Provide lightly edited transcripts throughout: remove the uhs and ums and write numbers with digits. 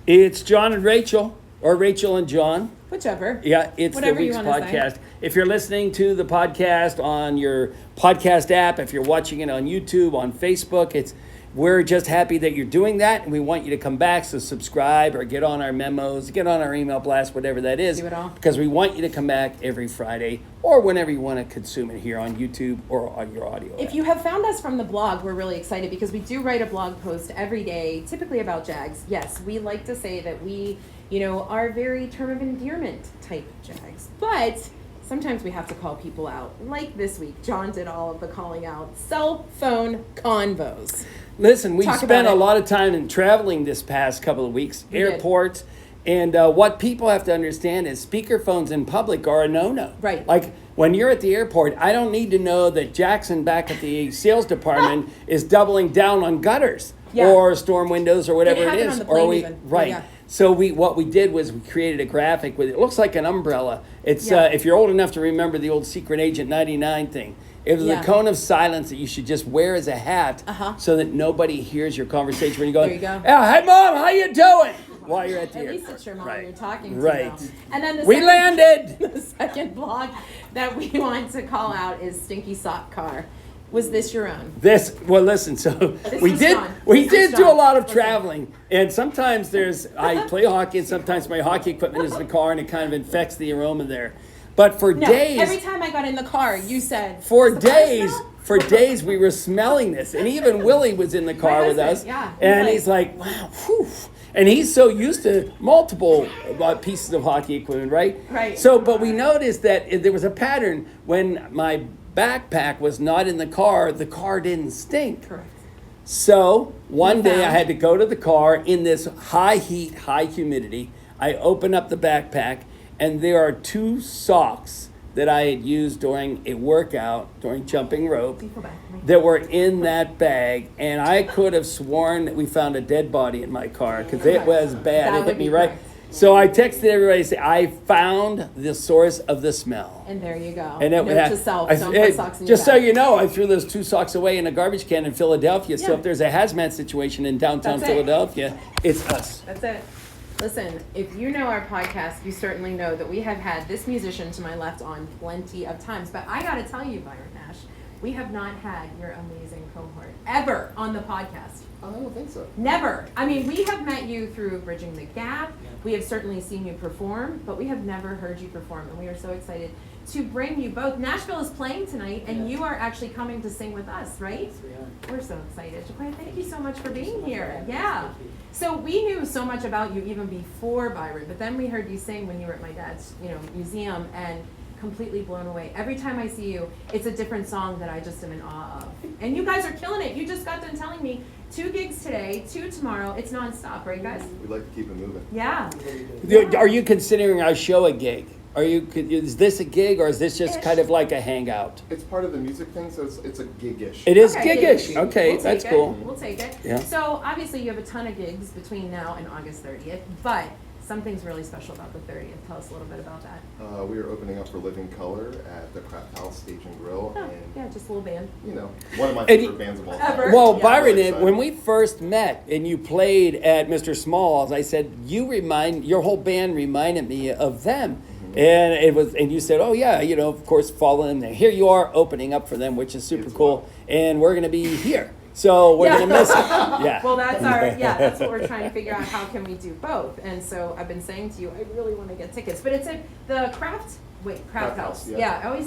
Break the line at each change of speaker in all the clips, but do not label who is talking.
It's John and Rachel, or Rachel and John.
Whichever.
Yeah, it's
Whatever
the week's
you wanna
podcast.
say.
If you're listening to the podcast on your podcast app, if you're watching it on YouTube, on Facebook, we're just happy that you're doing that, and we want you to come back. So subscribe or get on our memos, get on our email blast, whatever that is.
Do it all.
Because we want you to come back every Friday or whenever you want to consume it here on YouTube or on your audio
If
app.
you have found us from the blog, we're really excited because we do write a blog post every day, typically about Jags. Yes, we like to say that we, are very term of endearment type Jags. But sometimes we have to call people out. Like this week, John did all of the calling out. Cell phone convos.
Listen, we
Talk
spent
about
a
it.
lot of time in traveling this past couple of weeks,
We did.
airports, and what people have to understand is speakerphones in public are a no-no.
Right.
Like when you're at the airport, I don't need to know that Jackson back at the sales department is doubling down on gutters
Yeah.
or storm windows or whatever it
happened
is.
on the plane
or
even.
right.
Yeah.
So what we did was we created a graphic with it looks like an umbrella. It's
Yeah.
if you're old enough to remember the old Secret Agent 99 thing. It was
Yeah.
a cone of silence that you should just wear as a hat so that nobody hears your conversation when you go,
There you go.
"Yeah, hey mom, how you doing?" While you're at the
At
airport.
least it's your mom
Right.
you're talking to.
Right.
Now. And then
We landed.
The second blog that we want to call out is Stinky Sock Car. Was this your own?
Listen, so we
was
did
John.
we
This
did
was
do a
John.
lot of
Listen.
traveling, and sometimes I play hockey, and sometimes my hockey equipment is in the car, and it kind of infects the aroma there. But for
No,
days,
every time I got in the car, you said,
for
"Does the car
days,
smell?"
for days, we were smelling this, and even Willie was in the car with
husband,
us,
yeah.
and he's like, "Wow, whew." And he's so used to multiple pieces of hockey equipment, right?
Right.
So, but we noticed that there was a pattern when my backpack was not in the car didn't stink.
Correct.
So one
You
day I
found-
had to go to the car in this high heat, high humidity. I open up the backpack, and there are 2 socks that I had used during a workout, during jumping rope,
You go back.
that were in that bag. And I could have sworn that we found a dead body in my car because it was bad.
That
It
would
hit me
be
right.
correct.
So I texted everybody, say, I found the source of the smell.
And there you go.
And it
Note to self, don't put socks in your
just so
bag.
you know, I threw those 2 socks away in a garbage can in Philadelphia. So
Yeah.
if there's a hazmat situation in downtown
That's it.
Philadelphia, it's us.
That's it. Listen, if you know our podcast, you certainly know that we have had this musician to my left on plenty of times. But I got to tell you, Byron Nash, we have not had your amazing cohort ever on the podcast.
I don't think so.
Never. I mean, we have met you through Bridging the Gap. We have certainly seen you perform, but we have never heard you perform. And we are so excited to bring you both. Nashville is playing tonight, and you are actually coming to sing with us, right? We're so excited. Jacquea, thank you so much for being here. Yeah. So we knew so much about you even before Byron, but then we heard you sing when you were at my dad's, museum, and completely blown away. Every time I see you, it's a different song that I just am in awe of. And you guys are killing it. You just got done telling me 2 gigs today, 2 tomorrow. It's nonstop, right, guys?
We like to keep it moving.
Yeah.
Are you considering our show a gig? Is this a gig, or is this just
Ish.
kind of like a hangout?
It's part of the music thing, so it's a gig-ish.
It is
Okay,
gig-ish.
we'll
Okay,
take
that's
it.
cool.
We'll take it.
Yeah.
So obviously you have a ton of gigs between now and August 30th, but something's really special about the 30th. Tell us a little bit about that.
We are opening up for Living Color at the Craft House Stage and Grill,
Oh,
and
yeah, just a little band.
One of my
And
favorite bands of all time.
Ever.
Well,
Yeah.
Byron,
Really excited.
when we first met and you played at Mr. Small's, I said your whole band reminded me of them, and you said, oh yeah, of course, follow them there. Here you are opening up for them, which is super
It's
cool,
wild.
and we're gonna be here, so we're gonna miss it. Yeah.
Well, that's what we're trying to figure out. How can we do both? And so I've been saying to you, I really want to get tickets, but it's at the Craft
Craft
House.
House, yeah.
Yeah, I always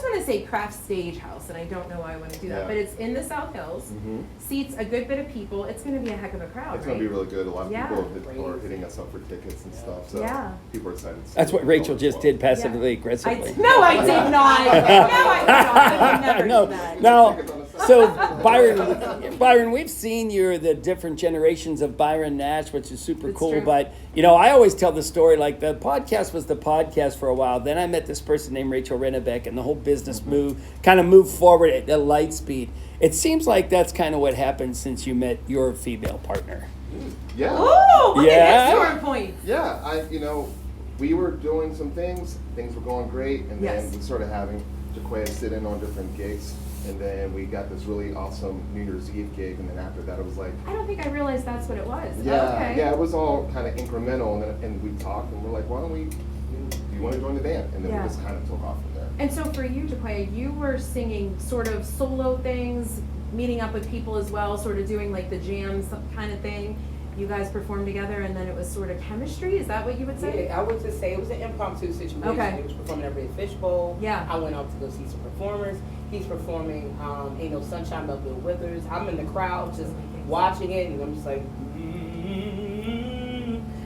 want to say Craft Stage House, and I don't know why I want to do that,
Yeah.
but it's in the South Hills. Seats a good bit of people. It's going to be a heck of a crowd.
It's going to be really good. A lot of
Yeah.
people are hitting us up for tickets and stuff, so
Yeah.
people are excited. to see
That's what
what's
Rachel
going
just
on.
did passively aggressively.
No, I did not. No, I did not. I would never
No,
do that.
now, so Byron, we've seen the different generations of Byron Nash, which is super
It's
cool.
true.
But I always tell the story like the podcast was the podcast for a while. Then I met this person named Rachel Rennebeck, and the whole business moved forward at light speed. It seems like that's kind of what happened since you met your female partner.
Yeah.
Oh, look
Yeah.
at that score point.
Yeah, we were doing some things were going great, and
Yes.
then we started having Jacquea sit in on different gigs, And then we got this really awesome New Year's Eve gig, and then after that it was like,
I don't think I realized that's what it was.
yeah,
Okay.
yeah, it was all kind of incremental, and we talked, and we're like, why don't we, do you want to join the band? And then
Yeah.
we just kind of took off from there.
And so for you, Jacquea, you were singing sort of solo things, meeting up with people as well, sort of doing like the jams kind of thing. You guys performed together, and then it was sort of chemistry. Is that what you would say?
Yeah, I would just say it was an impromptu situation.
Okay.
It was performing every Fishbowl.
Yeah.
I went out to go see some performers. He's performing Ain't No Sunshine by Bill Withers. I'm in the crowd just watching it, and I'm just like,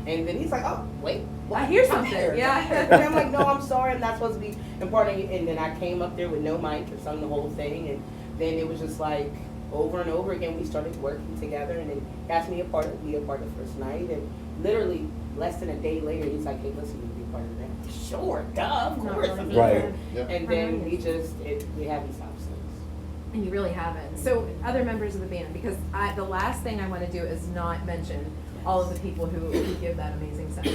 and then he's like, oh, wait.
I hear
I'm
something,
here.
yeah.
And I'm like, no, I'm sorry, I'm not supposed to be imparting it. And then I came up there with no mic and sung the whole thing, and then it was just like, over and over again, we started working together, and then he asked me to be a part of the first night, and literally less than a day later, he's like, hey, listen, you be a part of that. Sure, duh, of
Not
course.
really.
Right.
Yeah.
And then we haven't stopped since.
And you really haven't. So other members of the band, because the last thing I want to do is not mention all of the people who give that amazing sound.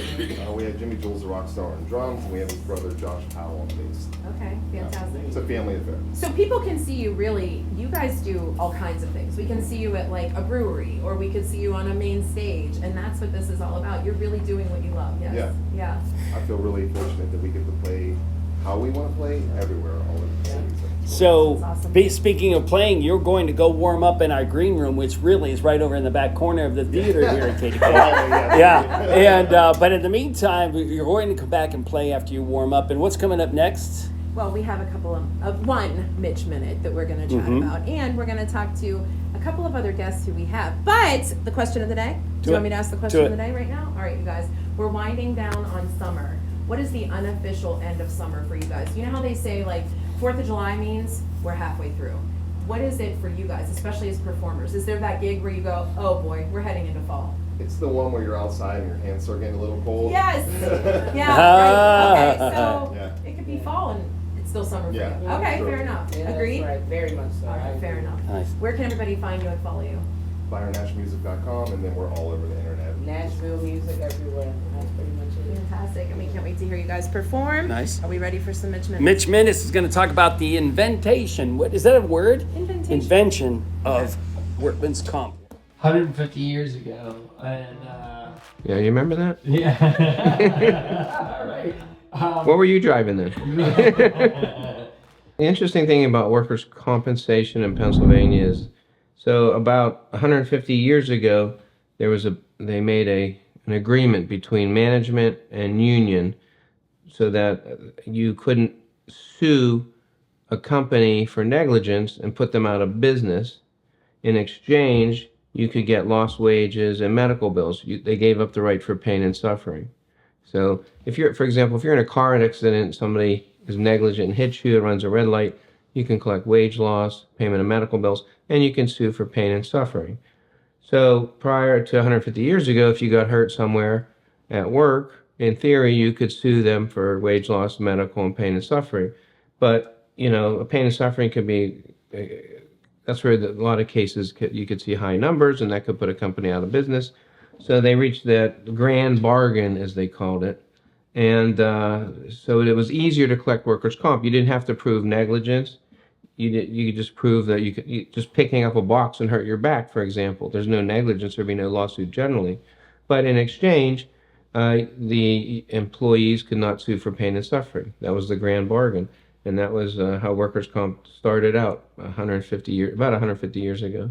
We have Jimmy Jules, the rock star, on drums, and we have his brother Josh Powell on bass.
Okay, fantastic.
It's a family affair.
So people can see you really, you guys do all kinds of things. We can see you at like a brewery, or we could see you on a main stage, and that's what this is all about. You're really doing what you love, yes?
Yeah.
Yeah.
I feel really fortunate that we get to play how we want to play everywhere, all over the city.
So,
That's awesome.
speaking of playing, you're going to go warm up in our green room, which really is right over in the back corner of the theater here at KDK. Yeah, and but in the meantime, you're going to come back and play after you warm up. And what's coming up next?
Well, we have a couple of one Mitch Minute that we're going to chat about, and we're going to talk to a couple of other guests who we have. But the question of the day, do you want me to ask the question of the day right now? All right, you guys, we're winding down on summer. What is the unofficial end of summer for you guys? You know how they say like 4th of July means we're halfway through. What is it for you guys, especially as performers? Is there that gig where you go, oh boy, we're heading into fall?
It's the one where you're outside and your hands start getting a little cold.
Yes. Yeah. Right. Okay. So
Yeah.
it could be fall and it's still summer for
Yeah.
you. Okay.
Sure.
Fair enough.
Yeah, that's
Agreed.
right, very much so.
All right. Fair enough.
Nice.
Where can everybody find you and follow you?
ByronNashMusic.com, and then we're all over the internet.
Nashville music everywhere. That's pretty much it.
Fantastic. And we can't wait to hear you guys perform.
Nice.
Are we ready for some Mitch Minutes?
Mitch Minutes is going to talk about the inventation. What is that a word?
Inventation.
Invention of workman's comp.
150 years ago, and
Yeah, you remember that?
yeah, right.
What were you driving then? The interesting thing about workers' compensation in Pennsylvania is, so about 150 years ago, they made an agreement between management and union so that you couldn't sue a company for negligence and put them out of business. In exchange, you could get lost wages and medical bills. They gave up the right for pain and suffering. So for example, if you're in a car accident, somebody is negligent and hits you, it runs a red light, you can collect wage loss, payment of medical bills, and you can sue for pain and suffering. So prior to 150 years ago, if you got hurt somewhere at work, in theory, you could sue them for wage loss, medical, and pain and suffering. But, pain and suffering could be, that's where a lot of cases you could see high numbers, and that could put a company out of business. So they reached that grand bargain, as they called it. And so it was easier to collect workers' comp. You didn't have to prove negligence. You could just prove that just picking up a box and hurt your back, for example. There's no negligence, there'd be no lawsuit generally. But in exchange, the employees could not sue for pain and suffering. That was the grand bargain. And that was how workers' comp started out about 150 years ago.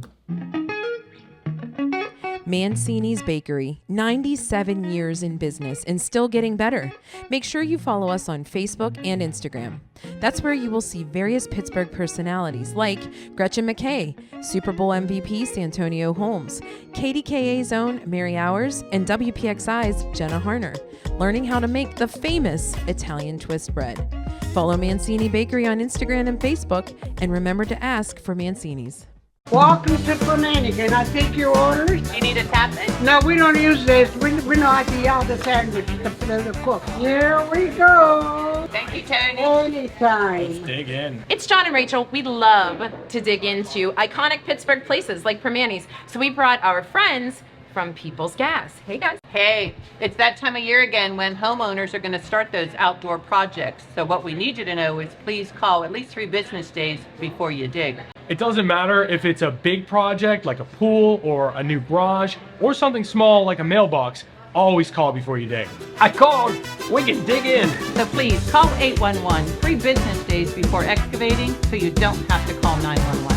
Mancini's Bakery, 97 years in business and still getting better. Make sure you follow us on Facebook and Instagram. That's where you will see various Pittsburgh personalities like Gretchen McKay, Super Bowl MVP Santonio Holmes, KDKA's own Mary Hours, and WPXI's Jenna Harner, learning how to make the famous Italian twist bread. Follow Mancini Bakery on Instagram and Facebook, and remember to ask for Mancini's.
Welcome to Flamingo. Can I take your orders?
You need a tap it?
No, we don't use this. We know how to yell the sandwich, the cook. Here we go.
Thank you, Tony.
Anytime.
Dig in.
It's John and Rachel. We love to dig into iconic Pittsburgh places like Permanis. So we brought our friends from People's Gas. Hey, guys.
Hey, it's that time of year again when homeowners are going to start those outdoor projects. So what we need you to know is please call at least 3 business days before you dig.
It doesn't matter if it's a big project like a pool or a new garage or something small like a mailbox, always call before you dig.
I called. We can dig in.
So please call 811 3 business days before excavating so you don't have to call 911.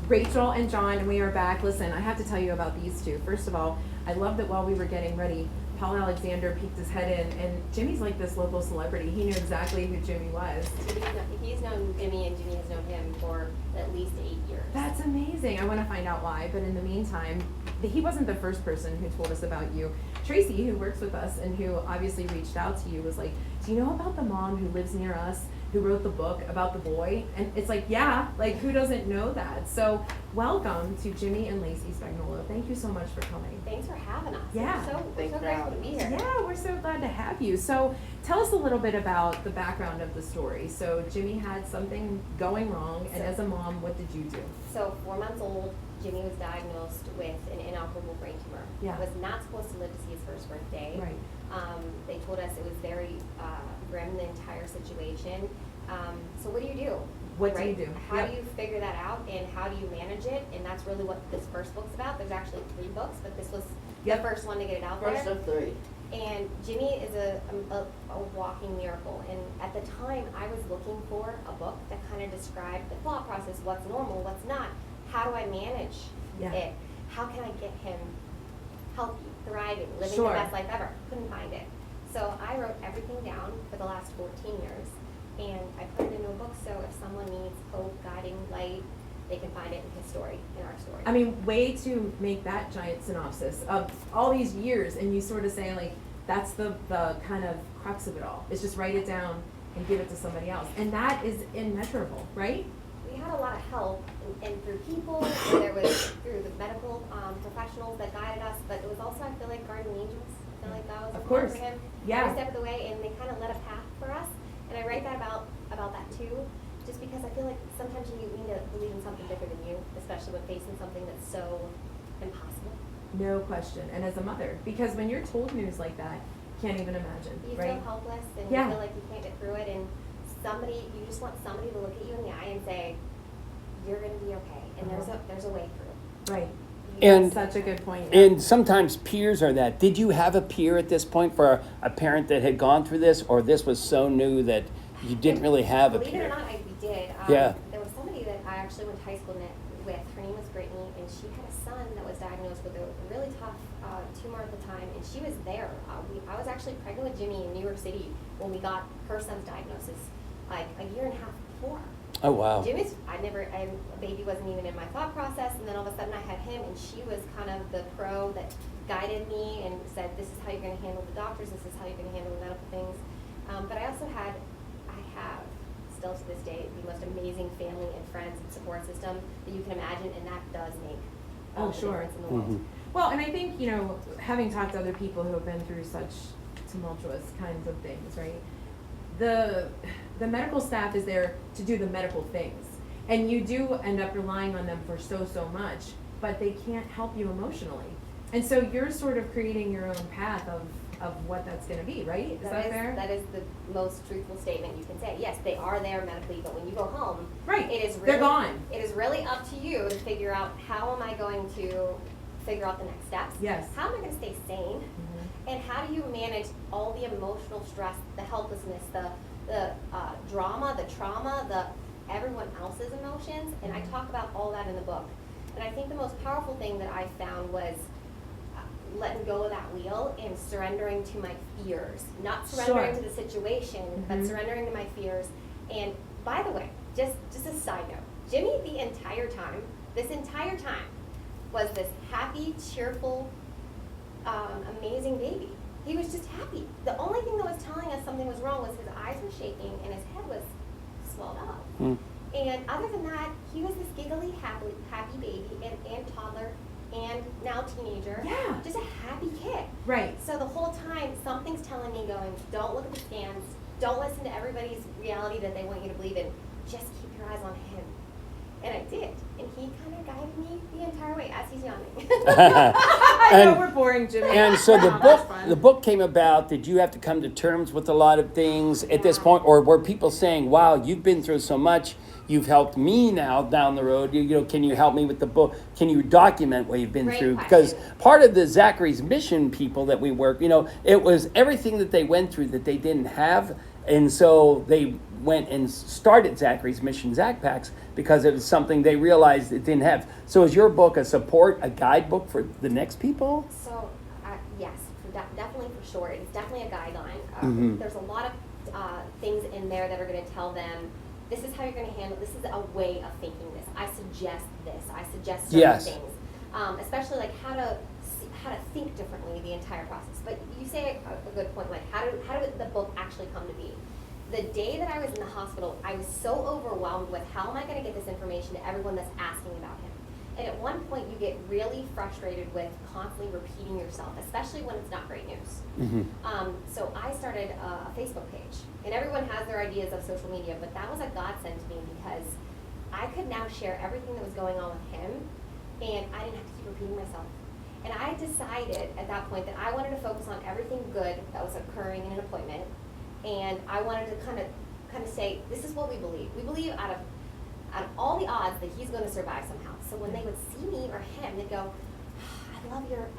Rachel and John, and we are back. Listen, I have to tell you about these two. First of all, I love that while we were getting ready, Paul Alexander peeked his head in, and Jimmy's like this local celebrity. He knew exactly who Jimmy was.
He's known Jimmy, and Jimmy has known him for at least 8 years.
That's amazing. I want to find out why, but in the meantime, he wasn't the first person who told us about you. Tracy, who works with us and who obviously reached out to you, was like, do you know about the mom who lives near us, who wrote the book about the boy? And it's like, yeah, like who doesn't know that? So welcome to Jimmy and Lacie Spagnolo. Thank you so much for coming.
Thanks for having us.
Yeah.
We're so grateful to be here.
Yeah, we're so glad to have you. So tell us a little bit about the background of the story. So Jimmy had something going wrong, and as a mom, what did you do?
So 4 months old, Jimmy was diagnosed with an inoperable brain tumor.
Yeah.
Was not supposed to live to see his first birthday.
Right.
They told us it was very grim, the entire situation. So what do you do?
What do you do?
How do you figure that out, and how do you manage it? And that's really what this first book's about. There's actually 3 books, but this was the first one to get it out there.
First of 3.
And Jimmy is a walking miracle. And at the time, I was looking for a book that kind of described the thought process, what's normal, what's not. How do I manage it? How can I get him healthy, thriving, living the best life ever? Couldn't find it. So I wrote everything down for the last 14 years. And I put it in a book, so if someone needs hope, guiding light, they can find it in his story, in our story.
I mean, way to make that giant synopsis of all these years, and you sort of say, like, that's the kind of crux of it all. It's just write it down and give it to somebody else. And that is immeasurable, right?
We had a lot of help, and through people, there was through the medical professionals that guided us, but it was also, I feel like, guardian angels. I feel like that was important for him. Every step of the way, and they kind of led a path for us. And I write that about that too, just because I feel like sometimes you need to believe in something bigger than you, especially when facing something that's so impossible.
No question. And as a mother, because when you're told news like that, can't even imagine,
you
right?
feel helpless, and you feel like you can't get through it, and you just want somebody to look at you in the eye and say, you're going to be okay, and there's a way through.
Right.
And
that's such a good point.
And sometimes peers are that. Did you have a peer at this point for a parent that had gone through this, or this was so new that you didn't really have a
Believe
peer?
it or not, we did.
Yeah.
There was somebody that I actually went to high school with. Her name was Brittany, and she had a son that was diagnosed with a really tough tumor at the time, and she was there. I was actually pregnant with Jimmy in New York City when we got her son's diagnosis, like a year and a half before.
Oh, wow.
Jimmy's, a baby wasn't even in my thought process, and then all of a sudden I had him, and she was kind of the pro that guided me and said, this is how you're going to handle the doctors, this is how you're going to handle the medical things. But I also have still to this day, the most amazing family and friends and support system that you can imagine, and that does make all the difference in the world.
Well, and I think, having talked to other people who have been through such tumultuous kinds of things, right? The medical staff is there to do the medical things, and you do end up relying on them for so much, but they can't help you emotionally, and so you're sort of creating your own path of what that's going to be, right? Is that fair?
That is the most truthful statement you can say. Yes, they are there medically, but when you go home,
right,
it is really,
they're gone.
It is really up to you to figure out, how am I going to figure out the next steps?
Yes.
How am I going to stay sane? And how do you manage all the emotional stress, the helplessness, the drama, the trauma, everyone else's emotions? And I talk about all that in the book. And I think the most powerful thing that I found was letting go of that wheel and surrendering to my fears. Not surrendering to the situation, but surrendering to my fears. And by the way, just a side note, Jimmy this entire time, was this happy, cheerful, amazing baby. He was just happy. The only thing that was telling us something was wrong was his eyes were shaking and his head was swelled up. And other than that, he was this giggly, happy baby and toddler and now teenager. Yeah. Just a happy kid.
Right.
So the whole time, something's telling me going, don't look at the scans, don't listen to everybody's reality that they want you to believe in, just keep your eyes on him. And I did. And he kind of guided me the entire way as he's yawning.
I know we're boring, Jimmy.
And so
No, that's fun.
the book came about. Did you have to come to terms with a lot of things at this point, or were people saying, "Wow, you've been through so much. You've helped me now down the road. You know, can you help me with the book? Can you document what you've been
Great
through?"
question.
Because part of the Zachary's Mission people that we work, you know, it was everything that they went through that they didn't have, and so they went and started Zachary's Mission Zach Packs because it was something they realized it didn't have. So is your book a support, a guidebook for the next people?
So, yes, definitely for sure. It's definitely a guideline. There's a lot of things in there that are going to tell them, this is how you're going to handle, this is a way of thinking this. I suggest this. I suggest certain things. Especially like how to think differently the entire process. But you say a good point, like how did the book actually come to be? The day that I was in the hospital, I was so overwhelmed with how am I going to get this information to everyone that's asking about him. And at one point you get really frustrated with constantly repeating yourself, especially when it's not great news. So I started a Facebook page, and everyone has their ideas of social media, but that was a godsend to me because I could now share everything that was going on with him, and I didn't have to keep repeating myself. And I decided at that point that I wanted to focus on everything good that was occurring in an appointment, and I wanted to kind of say, this is what we believe. We believe out of all the odds that he's going to survive somehow. So when they would see me or him, they'd go, I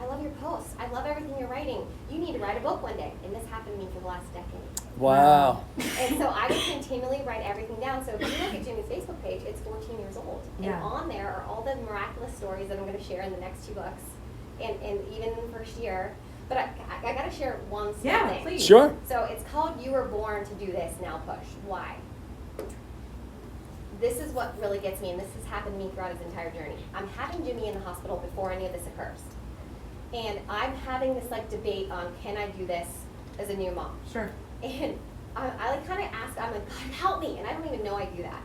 love your posts. I love everything you're writing. You need to write a book one day. And this happened to me for the last decade.
Wow.
And so I would continually write everything down. So if you look at Jimmy's Facebook page, it's 14 years old.
Yeah.
And on there are all the miraculous stories that I'm going to share in the next 2 books, and even in the first year. But I got to share one small thing.
Please.
Sure.
So it's called You Were Born to Do This, Now Push. Why? This is what really gets me, and this has happened to me throughout his entire journey. I'm having Jimmy in the hospital before any of this occurs. And I'm having this like debate on, can I do this as a new mom?
Sure.
And I like kind of ask, I'm like, God, help me. And I don't even know I do that.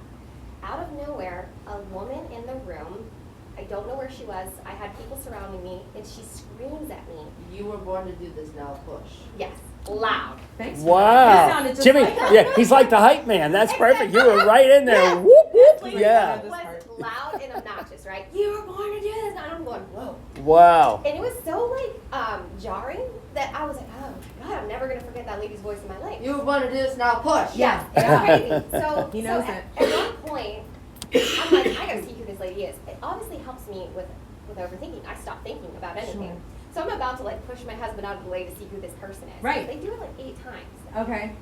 Out of nowhere, a woman in the room, I don't know where she was, I had people surrounding me, and she screams at me.
You were born to do this, now push.
Yes, loud.
Thanks.
Wow.
Just
Jimmy,
like that.
yeah, he's like the hype man. That's perfect. You were right in there. Whoop, whoop. Yeah.
It was loud and obnoxious, right? You were born to do this. And I'm going, whoa.
Wow.
And it was so like jarring that I was like, oh my God, I'm never gonna forget that lady's voice in my life.
You were born to do this, now push.
Yeah, it's crazy. So
He knows
at one point, I'm like, I gotta see who this lady is. It obviously helps me with overthinking. I stop thinking about anything.
Sure.
So I'm about to like push my husband out of the way to see who this person is.
Right.
They do it like 8 times.
Okay.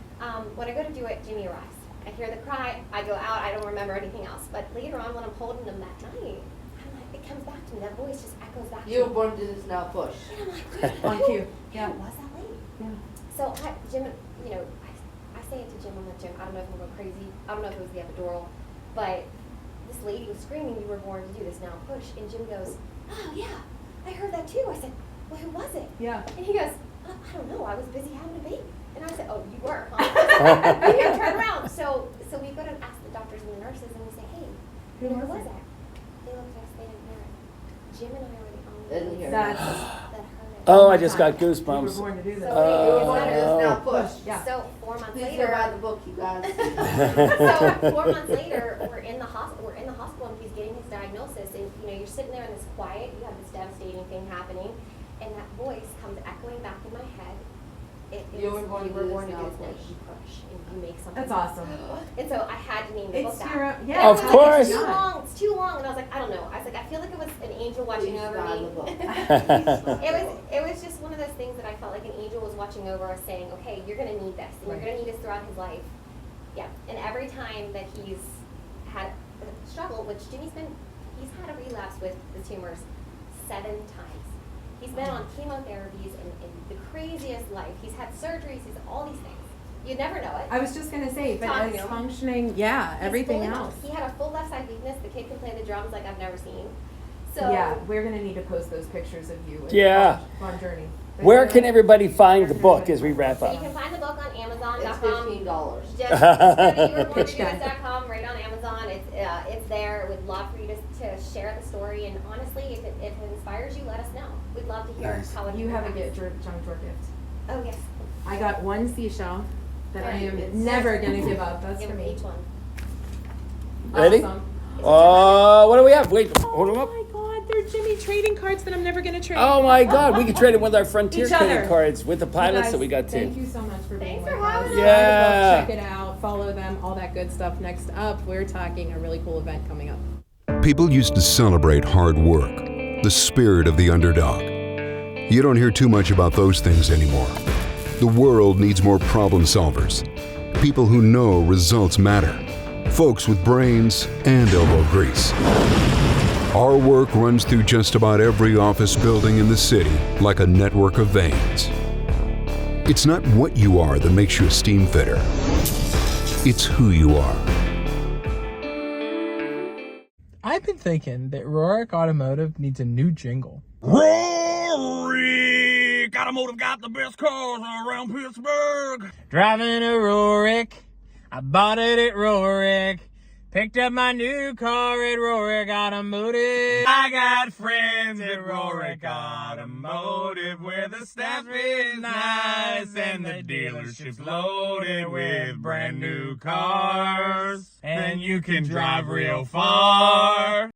When I go to do it, Jimmy arrives. I hear the cry. I go out. I don't remember anything else. But later on, when I'm holding him that night, I'm like, it comes back to me. That voice just echoes back to me.
You were born to do this, now push.
And I'm like,
On cue. Yeah.
who was that lady?
Yeah.
So Jim, you know, I say it to Jim. I'm like, Jim, I don't know if I'm going crazy. I don't know if it was the epidural, but this lady was screaming, you were born to do this, now push. And Jim goes, oh yeah, I heard that too. I said, well, who was it?
Yeah.
And he goes, I don't know. I was busy having a baby. And I said, oh, you were, huh? And he turned around. So we go to ask the doctors and the nurses, and we say, hey, who was that? They looked at us. They didn't hear it. Jim and I were the only
Didn't
ones
hear it.
that
That's
heard it.
Oh, I just got
You were
goosebumps.
born to do this.
So
You were born to do this, now
Oh.
push.
Yeah.
So 4 months
Please
later,
go buy the book, you guys.
so 4 months later, we're in the hospital. And he's getting his diagnosis, and you know, you're sitting there in this quiet. You have this devastating thing happening, and that voice comes echoing back in my head.
You were born to do this, now
this,
push.
you push, and you make something.
That's awesome.
And so I had to name the book
It's
that.
your
And
Of
I was
course.
Like, it's too long, and I was like, I don't know. I was like, I feel like it was an angel watching
Please
over
buy
me.
the book.
It was just one of those things that I felt like an angel was watching over us, saying, okay, you're gonna need this, and you're gonna need this throughout his life. Yeah, and every time that he's had a struggle, which he's had a relapse with the tumors 7 times. He's been on chemotherapies and the craziest life. He's had surgeries, he's all these things. You'd never know it.
I was just gonna say, but
Talking
as
to him.
functioning, yeah,
He's
everything
fully
else.
He had a full left side weakness. The kid can play the drums like I've never seen. So
Yeah, we're gonna need to post those pictures of you.
Yeah.
On Journey.
Where can everybody find the book as we wrap
So you
up?
can find the book on
It's
Amazon.com.
$15.
Just go to
Pitch guy.
youwereborntodothis.com, right on Amazon. It's there. We'd love for you to share the story. And honestly, if it inspires you, let us know. We'd love to hear
Nice.
how it
You have a
impacts.
junk drawer gift.
Oh yes.
I got one seashell that I am
It's-
never gonna give up. That's
Give
for
me
me.
each one.
Ready?
Awesome.
What do we have? Wait, hold them up.
Oh my God,
God, they're Jimmy trading cards that I'm never going to trade.
Oh my God, we could trade it with our Frontier
Each other.
credit cards with the pilots
Guys,
that we got
thank
too.
you so much for being
Thanks
with
for having
us.
us.
Yeah.
Check it out, follow them, all that good stuff. Next up, we're talking a really cool event coming up.
People used to celebrate hard work, the spirit of the underdog. You don't hear too much about those things anymore. The world needs more problem solvers, people who know results matter, folks with brains and elbow grease. Our work runs through just about every office building in the city like a network of veins. It's not what you are that makes you a steam fitter. It's who you are.
I've been thinking that Rohrich Automotive needs a new jingle.
Rohrich Automotive got the best cars around Pittsburgh.
Driving a Rohrich, I bought it at Rohrich. Picked up my new car at Rohrich Automotive. I got friends at Rohrich Automotive where the staff is nice and the dealership's loaded with brand new cars. And you can drive real far.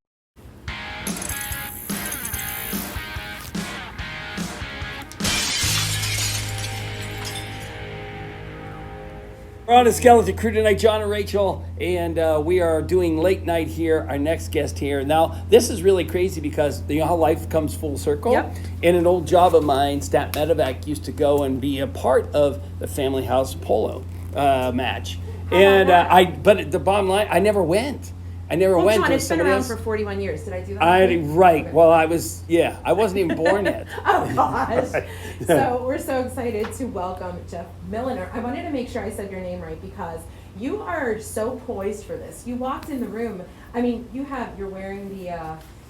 We're on a Skeleton Crew tonight, John and Rachel, and we are doing late night here. Our next guest here. Now, this is really crazy because you know how life comes full circle?
Yep.
In an old job of mine, Stat Medevac used to go and be a part of the Family House polo match. And but the bottom line, I never went. I never went.
John,
to
it's been
somebody
around
else.
for 41 years. Did I do that?
Right.
Okay.
Well, I wasn't even born yet.
Oh gosh. So we're so excited to welcome Jeff Milliner. I wanted to make sure I said your name right because you are so poised for this. You walked in the room. I mean, you're wearing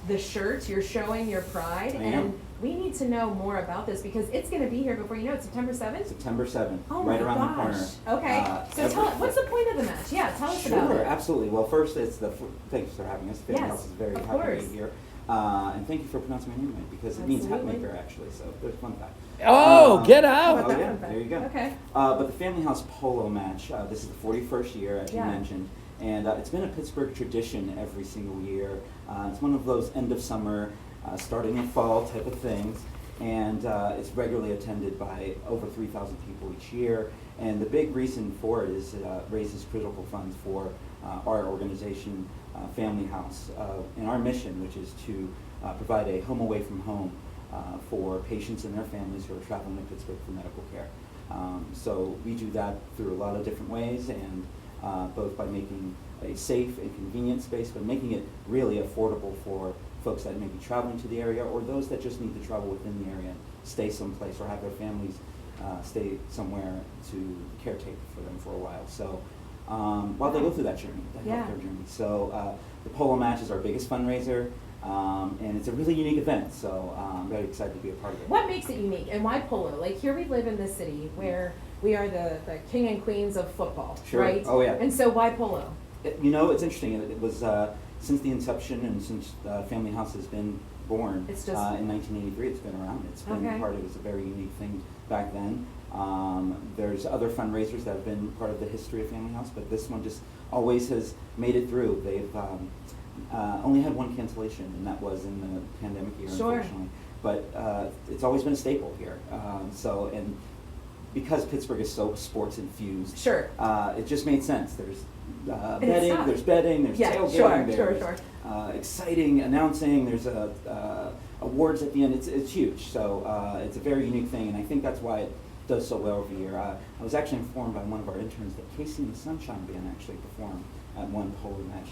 the shirt. You're showing your pride, and we need to know more about this because it's going to be here before you know it. September 7th.
September 7th,
Oh
right
my
around
gosh.
the corner.
Okay. So tell us, what's the point of the match? Yeah, tell us about
Sure,
it.
absolutely. Well, first, thanks for having us. Family House is very
of
happy to
course.
be here. And thank you for pronouncing my name right because it means hat
Absolutely.
maker actually. So there's a fun fact.
Oh, get out!
Oh yeah, there you go.
Okay.
But the Family House polo match. This is the 41st year, as you
Yeah.
mentioned, and it's been a Pittsburgh tradition every single year. It's one of those end of summer, starting in fall type of things, and it's regularly attended by over 3,000 people each year. And the big reason for it is it raises critical funds for our organization, Family House, and our mission, which is to provide a home away from home for patients and their families who are traveling to Pittsburgh for medical care. So we do that through a lot of different ways, and both by making a safe and convenient space, but making it really affordable for folks that may be traveling to the area or those that just need to travel within the area and stay someplace or have their families stay somewhere to caretake for them for a while. So while they go through that journey, that healthcare journey. So the polo match is our biggest fundraiser, and it's a really unique event. So I'm very excited to be a part of it.
What makes it unique, and why polo? Like here we live in this city where we are the king and queens of football,
Sure.
right?
Oh yeah.
And so why polo?
You know, it's interesting. It was since the inception and since Family House has been born
It's just
in 1983. It's been around. It's been part of it. It was a very unique thing back then. There's other fundraisers that have been part of the history of Family House, but this one just always has made it through. They've only had one cancellation, and that was in the pandemic year, unfortunately. But it's always been a staple here. And because Pittsburgh is so sports infused, it just made sense. There's betting, there's tailgating, there's exciting announcing, there's awards at the end. It's huge. So it's a very unique thing, and I think that's why it does so well every year. I was actually informed by one of our interns that Casey and the Sunshine Band actually performed at one polo match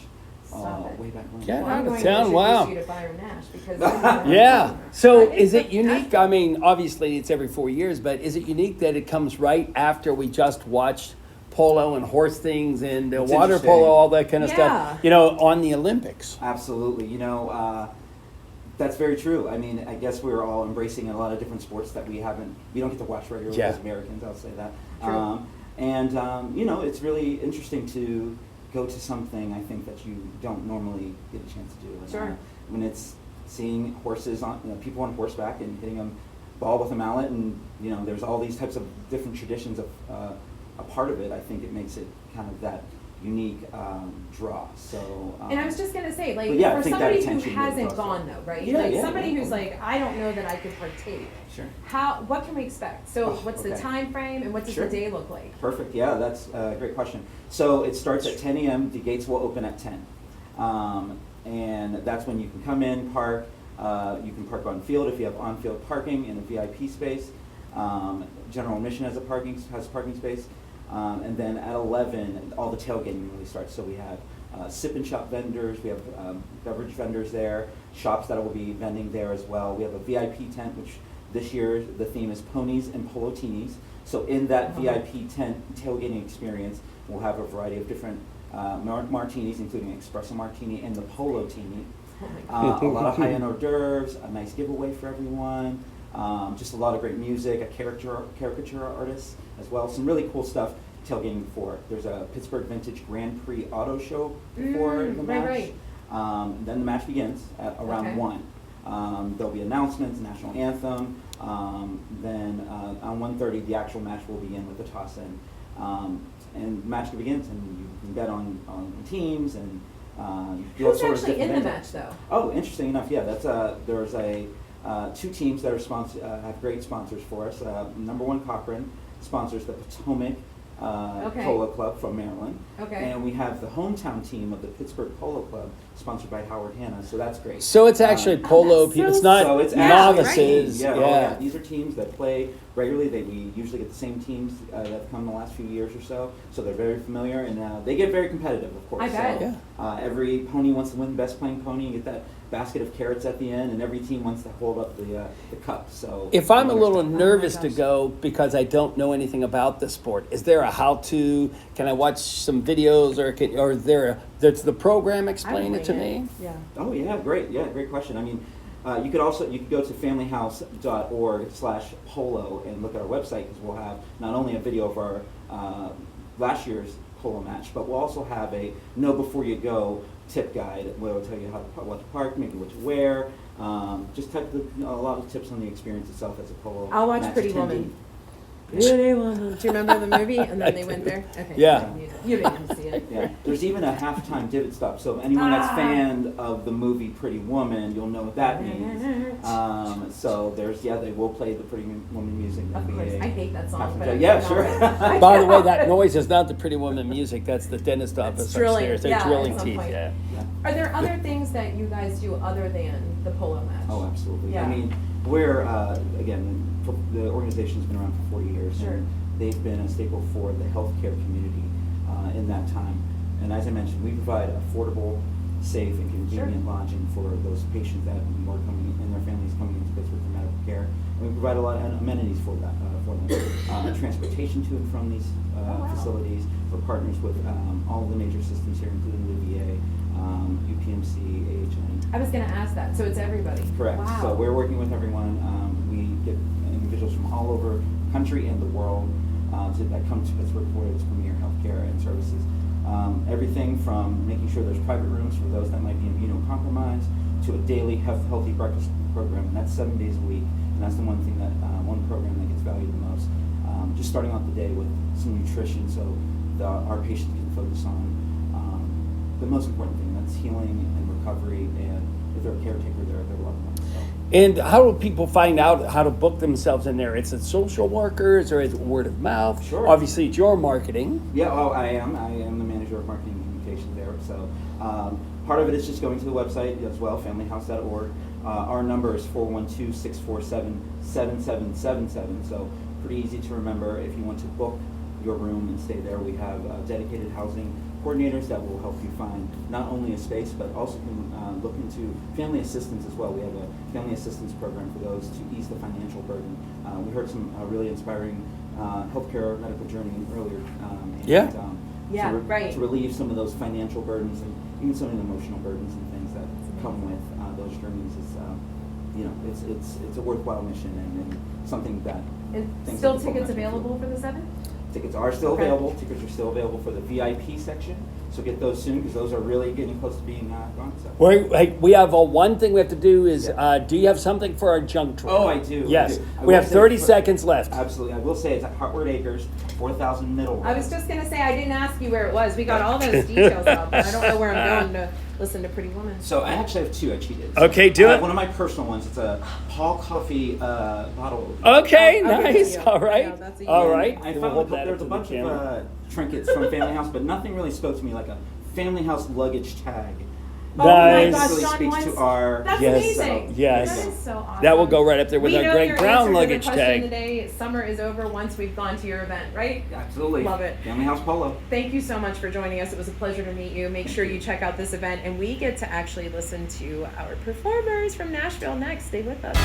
way back when.
Get
Well,
out
I'm
of
going
town,
to
wow.
introduce you to Byron Nash because
Yeah. So is it unique? I mean, obviously it's every 4 years, but is it unique that it comes right after we just watched polo and horse things and
It's
water
interesting.
polo, all that kind of stuff, you know, on the Olympics?
Absolutely. You know, that's very true. I mean, I guess we're all embracing a lot of different sports that we don't get to watch regularly as Americans, I'll say that. You know, it's really interesting to go to something, I think, that you don't normally get a chance to do. And, when it's seeing horses people on horseback and hitting a ball with a mallet, and you know, there's all these types of different traditions of a part of it. I think it makes it kind of that unique draw. So.
And I was just gonna say, like,
yeah,
for somebody who hasn't
really
gone though, right?
Yeah,
like
yeah,
somebody
yeah.
who's like, I don't know that I could partake.
Sure.
What can we expect? So what's the
okay.
time frame and what does
Sure.
the day look like?
Perfect. Yeah, that's a great question. So it starts at 10 a.m. The gates will open at 10, and that's when you can come in, park. You can park on field if you have on-field parking in a VIP space. General admission has a parking space, and then at 11, all the tailgating really starts. So we have sip and shop vendors, we have beverage vendors there, shops that will be vending there as well. We have a VIP tent, which this year the theme is ponies and polo teenies. So in that VIP tent tailgating experience, we'll have a variety of different martinis, including espresso martini and the polo teeny. A lot of high-end hors d'oeuvres, a nice giveaway for everyone, just a lot of great music, a caricature artist as well. Some really cool stuff tailgating before. There's a Pittsburgh Vintage Grand Prix auto show before the match. Then the match begins at around 1. There'll be announcements, national anthem. Then on 1:30, the actual match will begin with the toss-in. And the match begins, and you can bet on teams and
Who's actually in the match, though?
Oh, interesting enough, yeah. That's there's two teams that are have great sponsors for us. Number one, Cochran sponsors the Potomac Polo Club from Maryland, and we have the hometown team of the Pittsburgh Polo Club sponsored by Howard Hanna. So that's great.
So it's actually polo people. It's not novices.
Right. Yeah. These are teams that play regularly. We usually get the same teams that have come the last few years or so. So they're very familiar, and they get very competitive, of course.
I bet.
So, every pony wants to win best playing pony. You get that basket of carrots at the end, and every team wants to hold up the cup. So
if I'm a little nervous to go because I don't know anything about the sport, is there a how-to? Can I watch some videos, or is there does the program explain it to me?
Yeah.
Oh yeah, great. Yeah, great question. I mean, you could go to familyhouse.org/polo and look at our website, because we'll have not only a video of our last year's polo match, but we'll also have a know before you go tip guide where it'll tell you what to park, maybe what to wear, just a lot of tips on the experience itself as a polo.
I'll watch Pretty Woman. Pretty Woman. Do you remember the movie? And then they went there? Okay.
Yeah.
You didn't see it.
Yeah. There's even a halftime divot stop. So anyone that's fan of the movie Pretty Woman, you'll know what that means. So they will play the Pretty Woman music.
Of course. I hate that song. But
yeah, sure.
By the way, that noise is not the Pretty Woman music. That's the dentist office upstairs. They're drilling teeth.
Yeah. Are there other things that you guys do other than the polo match?
Oh, absolutely.
Yeah.
I mean, we're again, the organization's been around for 40 years.
Sure.
And they've been a staple for the healthcare community in that time. And as I mentioned, we provide affordable, safe, and convenient lodging for those patients that are coming and their families coming into Pittsburgh for medical care. And we provide a lot of amenities for them. Transportation to and from these facilities. We're partners with all the major systems here, including Olivier, UPMC, AHN.
I was going to ask that. So it's everybody.
Correct.
Wow.
So we're working with everyone. We get individuals from all over the country and the world that come to Pittsburgh for its premier healthcare and services. Everything from making sure there's private rooms for those that might be immunocompromised to a daily healthy breakfast program, and that's 7 days a week. And that's the one thing that one program that gets valued the most. Just starting off the day with some nutrition, so our patients can focus on the most important thing, that's healing and recovery, and if they're a caretaker, their loved ones. So.
And how do people find out how to book themselves in there? Is it social workers or is it word of mouth?
Sure.
Obviously, it's your marketing.
Yeah, I am the manager of marketing and communications there. So part of it is just going to the website as well, familyhouse.org. Our number is 412-647-7777. So pretty easy to remember. If you want to book your room and stay there, we have dedicated housing coordinators that will help you find not only a space, but also can look into family assistance as well. We have a family assistance program for those to ease the financial burden. We heard some really inspiring healthcare medical journey earlier. To relieve some of those financial burdens and even some of the emotional burdens and things that come with those journeys is, it's a worthwhile mission and something that.
Still tickets available for the 7th?
Tickets are still available. Tickets are still available for the VIP section. So get those soon because those are really getting close to being gone. So.
We have one thing we have to do is, do you have something for our junk drawer?
Oh, I do.
Yes.
I do.
We have 30 seconds left.
Absolutely. I will say it's at Hartward Acres, 4,000 Middle Road.
I was just going to say, I didn't ask you where it was. We got all those details out, but I don't know where I'm going to listen to Pretty Woman.
So I actually have two. I cheated.
Okay, do it.
One of my personal ones. It's a Paul Coffee bottle.
Okay, nice. All right.
Yeah,
all right.
I
We'll hold
found
that
there's a
up to
bunch
the camera.
of trinkets from Family House, but nothing really spoke to me like a Family House luggage tag.
Oh my
Nice.
gosh,
Really
John
speaks
wants,
to our
that's
Yes.
amazing.
Yes.
That is so awesome.
That will go right up there with
we
our
know
Greg
your
Brown
answer to
luggage
the question
tag.
Today, summer is over once we've gone to your event, right?
Absolutely.
Love it.
Family House Polo.
Thank you so much for joining us. It was a pleasure to meet you. Make sure you check out this event, and we get to actually listen to our performers from Nashville next. Stay with us.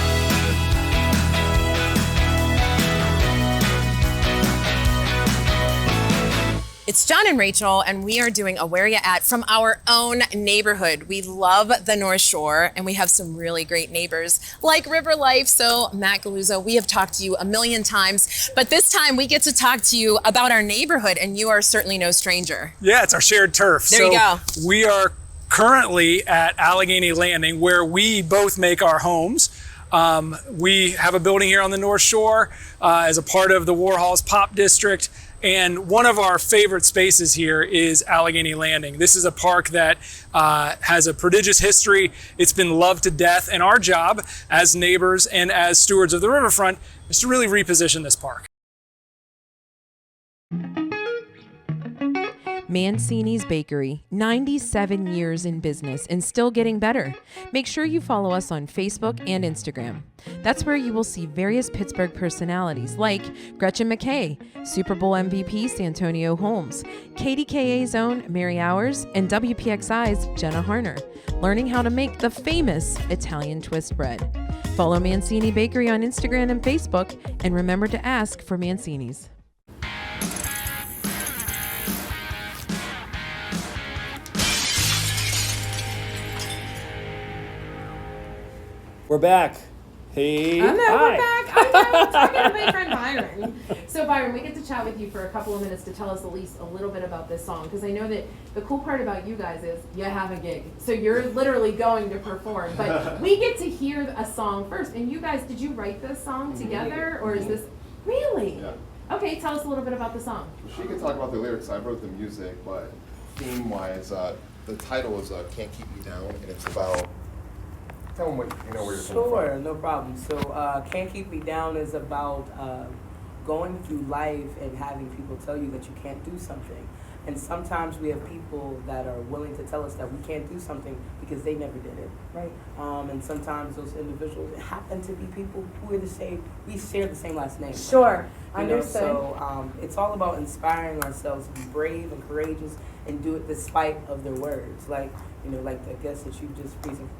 It's John and Rachel, and we are doing a Where Ya At from our own neighborhood. We love the North Shore, and we have some really great neighbors like River Life. So, Matt Galuzzo, we have talked to you a million times, but this time we get to talk to you about our neighborhood, and you are certainly no stranger.
Yeah, it's our shared turf.
There you go.
We are currently at Allegheny Landing, where we both make our homes. We have a building here on the North Shore as a part of the Warhol's Pop District. And one of our favorite spaces here is Allegheny Landing. This is a park that has a prodigious history. It's been loved to death. And our job as neighbors and as stewards of the riverfront is to really reposition this park.
Mancini's Bakery, 97 years in business and still getting better. Make sure you follow us on Facebook and Instagram. That's where you will see various Pittsburgh personalities like Gretchen McKay, Super Bowl MVP Santonio Holmes, KDKA's own Mary Hours, and WPXI's Jenna Harner, learning how to make the famous Italian twist bread. Follow Mancini Bakery on Instagram and Facebook, and remember to ask for Mancini's.
We're back. Hey.
I'm there,
Hi.
we're back. I'm talking to my friend Byron. So Byron, we get to chat with you for a couple of minutes to tell us at least a little bit about this song, because I know that the cool part about you guys is you have a gig. So you're literally going to perform, but we get to hear a song first. And you guys, did you write this song together, or is this, really?
Yeah.
Okay, tell us a little bit about the song.
She can talk about the lyrics. I wrote the music, but theme-wise, the title is "Can't Keep Me Down," and it's about. Tell them what you know where you're coming from.
Sure, no problem. So, Can't Keep Me Down is about going through life and having people tell you that you can't do something. And sometimes we have people that are willing to tell us that we can't do something because they never did it, right? And sometimes those individuals happen to be people who are the same, we share the same last name.
Sure,
You know,
understood.
so it's all about inspiring ourselves to be brave and courageous and do it despite of their words. Like, you know, like the guest that you just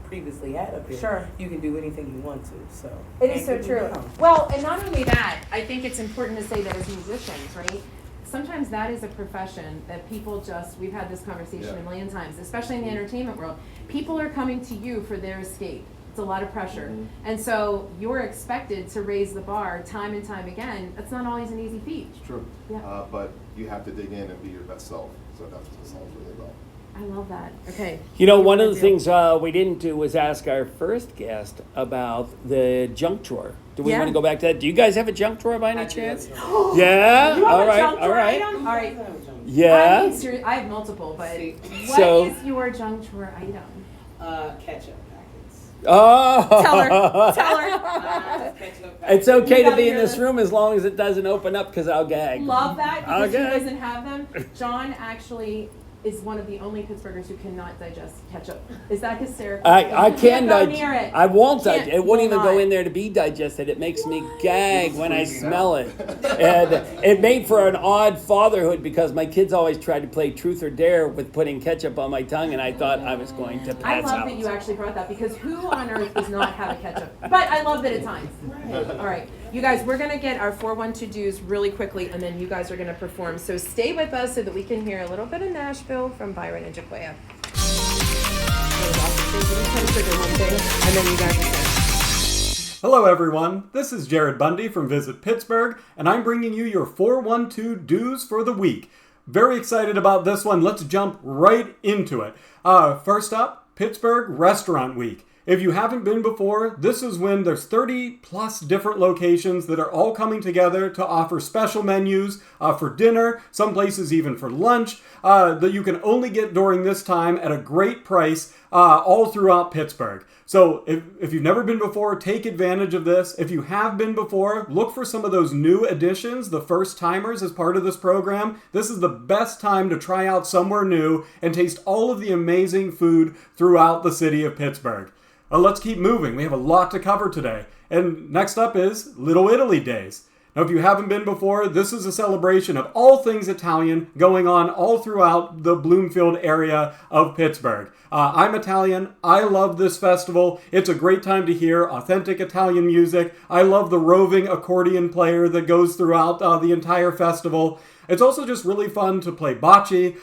previously had up here.
Sure.
You can do anything you want to, so.
It is so
Can't keep me
true.
down.
Well, and not only that, I think it's important to say that as musicians, right? Sometimes that is a profession that people just, we've had this conversation a million times, especially in the entertainment world. People are coming to you for their escape. It's a lot of pressure. And so you're expected to raise the bar time and time again. That's not always an easy feat.
It's true.
Yeah.
But you have to dig in and be your best self. So that's what the song's really about.
I love that. Okay.
You know,
What do
one of
wanna
the
do?
things we didn't do was ask our first guest about the junk drawer. Do we
Yeah.
want to go back to that? Do you guys have a junk drawer by any chance?
You
Yeah?
have
All
a
right,
junk
all
drawer
right.
item? All right.
Yeah?
I have multiple, but what
So-
is your junk drawer item?
Ketchup packets.
Oh!
Tell her.
It's okay
You
to
gotta
be in
hear
this
this.
room as long as it doesn't open up because I'll gag.
Love that
I'll
because he
gag.
doesn't have them. John actually is one of the only Pittsburghers who cannot digest ketchup. Is that hysterical?
I
You
can
can't go
digest.
near it.
I won't
Can't-
digest. It won't
will
even
not.
go in there to be digested. It makes me gag when I smell it. And it made for an odd fatherhood because my kids always tried to play truth or dare with putting ketchup on my tongue, and I thought I was going to
I
pass
love
out.
that you actually brought that because who on earth does not have a ketchup? But I love that at times. All right, you guys, we're gonna get our 4-1-2 do's really quickly, and then you guys are gonna perform. So stay with us so that we can hear a little bit of Nashville from Byron and Jacquea. And then you guys are good.
Hello everyone, this is Jared Bundy from Visit Pittsburgh, and I'm bringing you your 412 do's for the week. Very excited about this one. Let's jump right into it. First up, Pittsburgh Restaurant Week. If you haven't been before, this is when there's 30 plus different locations that are all coming together to offer special menus for dinner, some places even for lunch, that you can only get during this time at a great price all throughout Pittsburgh. So if you've never been before, take advantage of this. If you have been before, look for some of those new additions, the first timers as part of this program. This is the best time to try out somewhere new and taste all of the amazing food throughout the city of Pittsburgh. Let's keep moving. We have a lot to cover today. And next up is Little Italy Days. Now, if you haven't been before, this is a celebration of all things Italian going on all throughout the Bloomfield area of Pittsburgh. I'm Italian. I love this festival. It's a great time to hear authentic Italian music. I love the roving accordion player that goes throughout the entire festival. It's also just really fun to play bocce.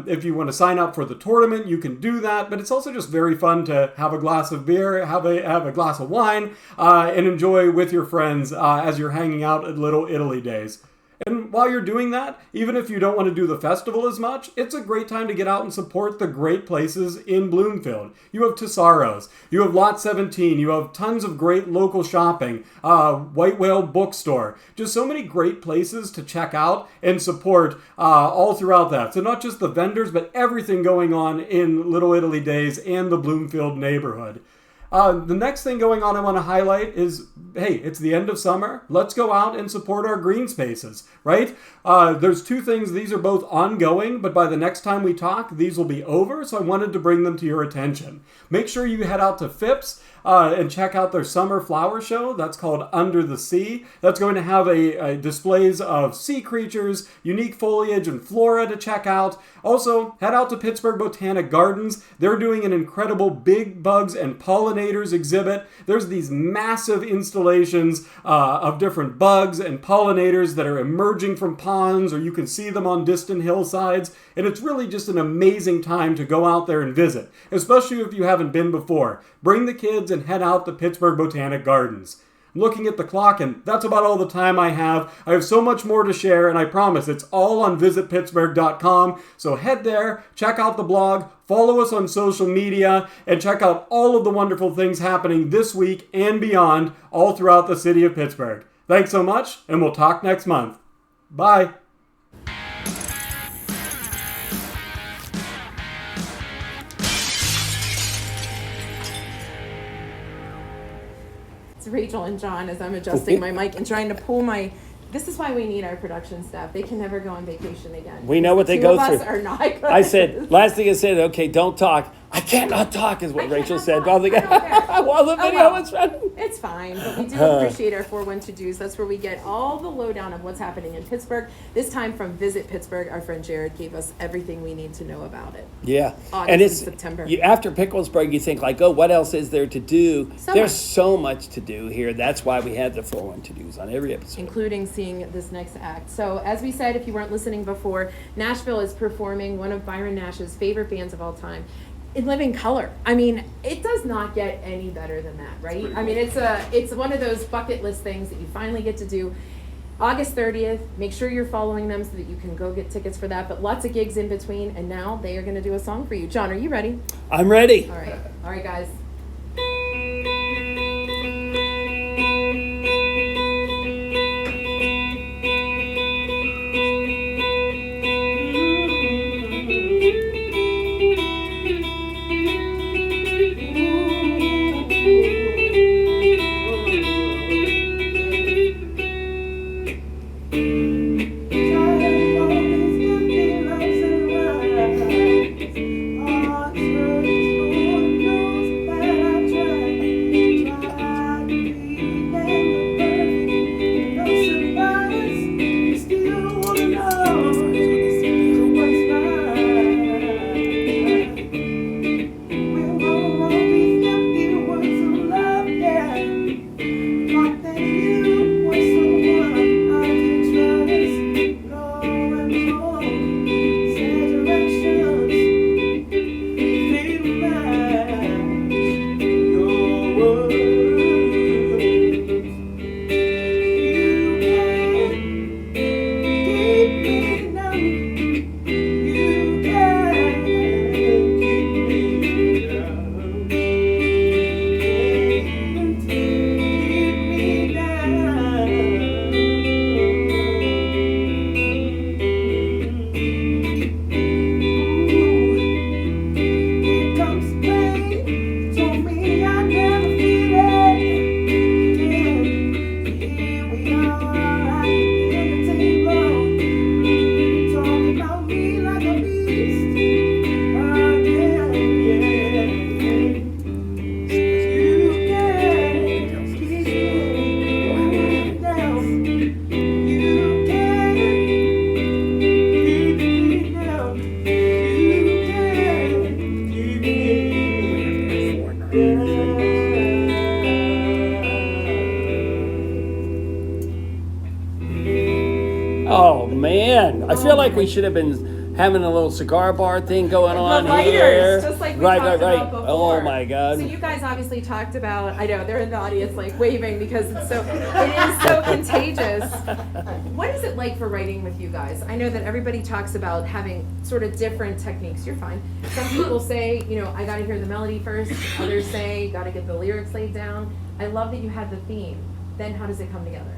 If you want to sign up for the tournament, you can do that. But it's also just very fun to have a glass of beer, have a glass of wine, and enjoy with your friends as you're hanging out at Little Italy Days. And while you're doing that, even if you don't want to do the festival as much, it's a great time to get out and support the great places in Bloomfield. You have Tesaro's, you have Lot 17, you have tons of great local shopping, White Whale Bookstore, just so many great places to check out and support all throughout that. So not just the vendors, but everything going on in Little Italy Days and the Bloomfield neighborhood. The next thing going on I want to highlight is, hey, it's the end of summer. Let's go out and support our green spaces, right? There's two things. These are both ongoing, but by the next time we talk, these will be over, so I wanted to bring them to your attention. Make sure you head out to Phipps and check out their summer flower show. That's called Under the Sea. That's going to have a displays of sea creatures, unique foliage and flora to check out. Also, head out to Pittsburgh Botanic Gardens. They're doing an incredible Big Bugs and Pollinators exhibit. There's these massive installations of different bugs and pollinators that are emerging from ponds, or you can see them on distant hillsides. And it's really just an amazing time to go out there and visit, especially if you haven't been before. Bring the kids and head out to Pittsburgh Botanic Gardens. I'm looking at the clock, and that's about all the time I have. I have so much more to share, and I promise it's all on visitpittsburgh.com. So head there, check out the blog, follow us on social media, and check out all of the wonderful things happening this week and beyond all throughout the city of Pittsburgh. Thanks so much, and we'll talk next month. Bye.
Rachel and John as I'm adjusting my mic and trying to pull my. This is why we need our production staff. They can never go on vacation again.
We know what they go through.
Two of us are not good.
I said, last thing I said, okay, don't talk. I can't not talk is what Rachel said while the video was running.
It's fine, but we do appreciate our 412 dues. That's where we get all the lowdown of what's happening in Pittsburgh. This time from Visit Pittsburgh, our friend Jared gave us everything we need to know about it.
Yeah.
August
and it's
September.
After Picklesburg, you think like, oh, what else is there to do?
So
There's
much.
so much to do here. That's why we had the 412 dues on every episode.
Including seeing this next act. So as we said, if you weren't listening before, Nashville is performing one of Byron Nash's favorite bands of all time, in living color. I mean, it does not get any better than that, right? I mean, it's one of those bucket list things that you finally get to do. August 30th, make sure you're following them so that you can go get tickets for that, but lots of gigs in between, and now they are going to do a song for you. John, are you ready?
I'm ready.
All right, guys.
Heartfelt
man, I feel like we should have been having a little cigar bar thing going on
The lighters,
here.
just like we
right,
talked
right,
about
right.
before.
Oh my God.
So you guys obviously talked about, I know, they're in the audience like waving because it is so contagious. What is it like for writing with you guys? I know that everybody talks about having sort of different techniques. You're fine. Some people say, you know, I gotta hear the melody first. Others say, gotta get the lyrics laid down. I love that you had the theme. Then how does it come together?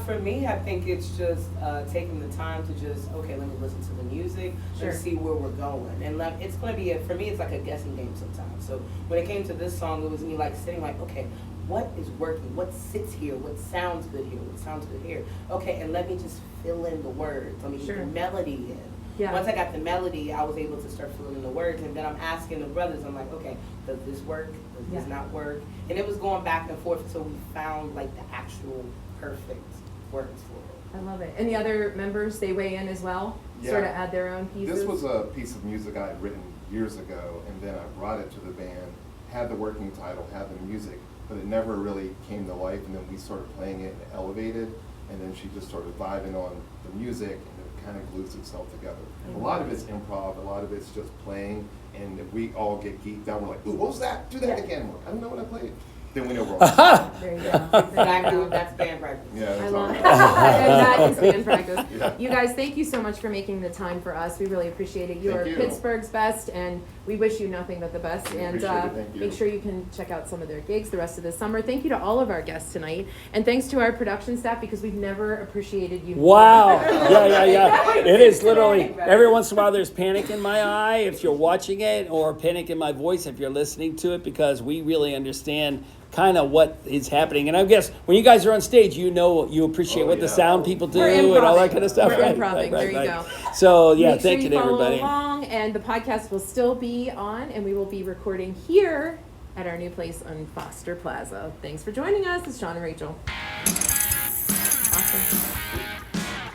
For me, I think it's just taking the time to just, okay, let me listen to the music
Sure.
and see where we're going. And it's going to be, for me, it's like a guessing game sometimes. So when it came to this song, it was me like sitting like, okay, what is working? What sits here? What sounds good here? What sounds good here? Okay, and let me just fill in the words. Let me get the melody in.
Yeah.
Once I got the melody, I was able to start filling in the words. And then I'm asking the brothers, I'm like, okay, does this work? Does this not work? And it was going back and forth until we found like the actual perfect words for it.
I love it. And the other members, they weigh in as well?
Yeah.
Sort of add their own pieces?
This was a piece of music I had written years ago, and then I brought it to the band, had the working title, had the music, but it never really came to life, and then we started playing it and it elevated, and then she just started vibing on the music, and it kind of glues itself together. A lot of it's improv, a lot of it's just playing, and if we all get geeked out, we're like, ooh, what was that? Do that again. I don't know what I played. Then we know we're all
There you go.
Exactly. That's band practice.
Yeah,
I
that's
love
all
it.
right.
And that is band practice.
Yeah.
You guys, thank you so much for making the time for us. We really appreciate it. You
Thank
are
you.
Pittsburgh's best, and we wish you nothing but the best.
We
And
appreciate it. Thank you.
make sure you can check out some of their gigs the rest of the summer. Thank you to all of our guests tonight, and thanks to our production staff because we've never appreciated you.
Wow.
more.
Yeah. It is literally, every once in a while there's panic in my eye if you're watching it, or panic in my voice if you're listening to it, because we really understand kind of what is happening. And I guess when you guys are on stage, you know, you appreciate what the sound people do and all that kind of stuff.
We're
Right,
improving.
right,
There you
right.
go.
So yeah,
Make sure
thank you to
follow
everybody.
along, and the podcast will still be on, and we will be recording here at our new place on Foster Plaza. Thanks for joining us. It's Sean and Rachel. Awesome.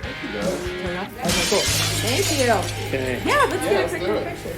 Thank you guys.
Okay, cool. Thank you.
Okay.
Yeah, let's
Yeah,
get a
let's
quick
do it.
picture.